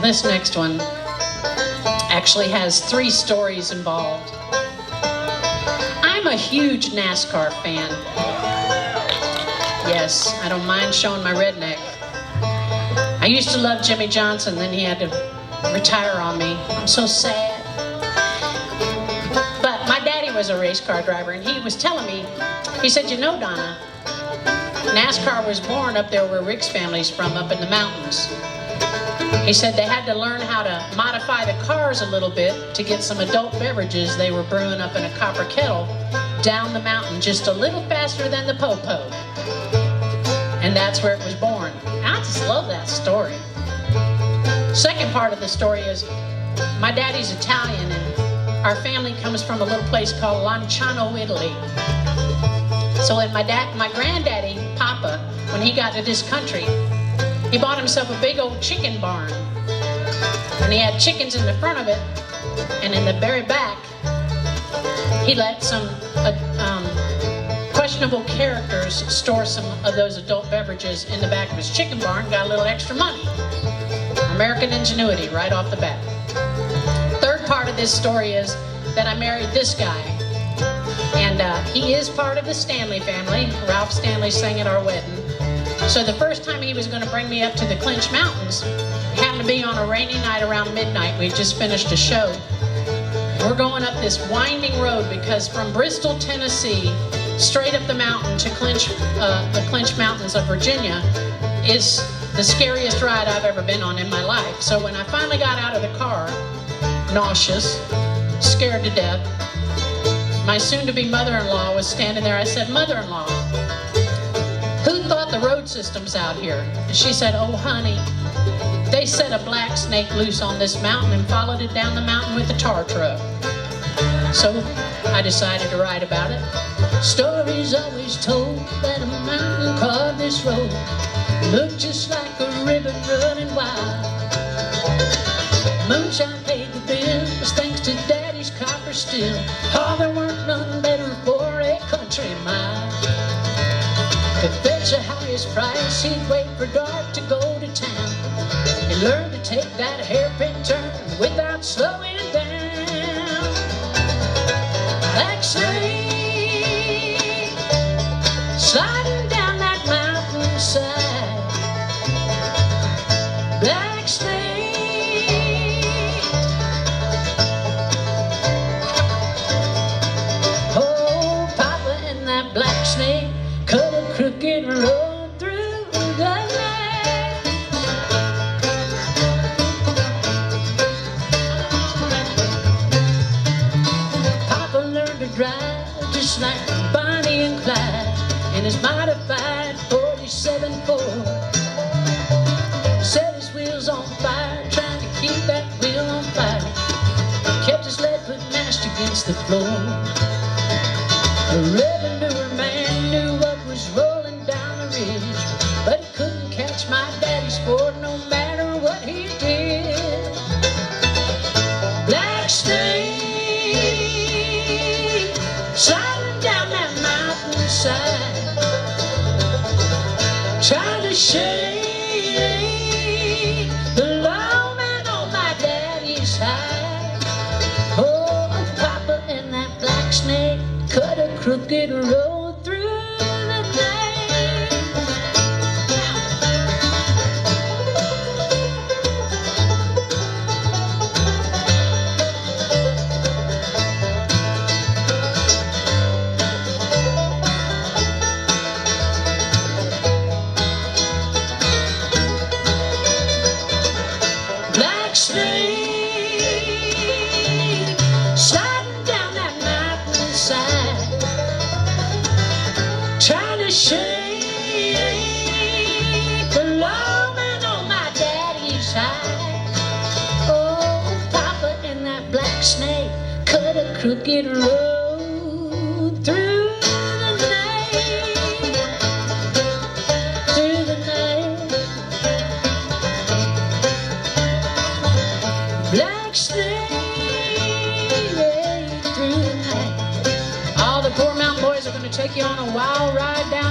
This next one actually has 3 stories involved. I'm a huge NASCAR fan. Yes, I don't mind showing my redneck. I used to love Jimmy Johnson, then he had to retire on me. I'm so sad. But my daddy was a race car driver, and he was telling me, he said, you know, Donna, NASCAR was born up there where Rick's family's from, up in the mountains. He said they had to learn how to modify the cars a little bit to get some adult beverages they were brewing up in a copper kettle down the mountain just a little faster than the po-po. And that's where it was born. I just love that story. Second part of the story is my daddy's Italian, and our family comes from a little place called Lanciano, Italy. So when my granddaddy, Papa, when he got to this country, he bought himself a big old chicken barn. And he had chickens in the front of it, and in the very back, he let some questionable characters store some of those adult beverages in the back of his chicken barn, got a little extra money. American ingenuity right off the bat. Third part of this story is that I married this guy. And he is part of the Stanley family. Ralph Stanley sang at our wedding. So the first time he was going to bring me up to the Clinch Mountains happened to be on a rainy night around midnight. We just finished a show. We're going up this winding road because from Bristol, Tennessee, straight up the mountain to the Clinch Mountains of Virginia is the scariest ride I've ever been on in my life. So when I finally got out of the car, nauseous, scared to death, my soon-to-be mother-in-law was standing there. I said, Mother-in-law, who thought the road system's out here? And she said, oh, honey, they set a black snake loose on this mountain and followed it down the mountain with a tar truck. So I decided to write about it. Stories always told that a mountain carved this road looked just like a ribbon running wild. Moonshine paid the bills thanks to Daddy's copper still. Oh, there weren't none better for a country mile. To fetch the highest price, he'd wait for dark to go to town. He learned to take that hairpin turn without slowing down. Black snake sliding down that mountainside. Black snake, oh, Papa and that black snake cut a crooked road through the night. Papa learned to drive just like Bonnie and Clyde in his modified 47 Ford. Set his wheels on fire, trying to keep that wheel on fire. Kept his lead foot mashed against the floor. The revenue man knew what was rolling down the ridge, but he couldn't catch my daddy's Ford no matter what he did. Black snake sliding down that mountainside, trying to shake the low man on my daddy's hide. Oh, Papa and that black snake cut a crooked road through the night. Black snake sliding down that mountainside, trying to shake the low man on my daddy's hide. Oh, Papa and that black snake cut a crooked road through the night. Through the night. Black snake through the night. All the poor mountain boys are going to take you on a wild ride down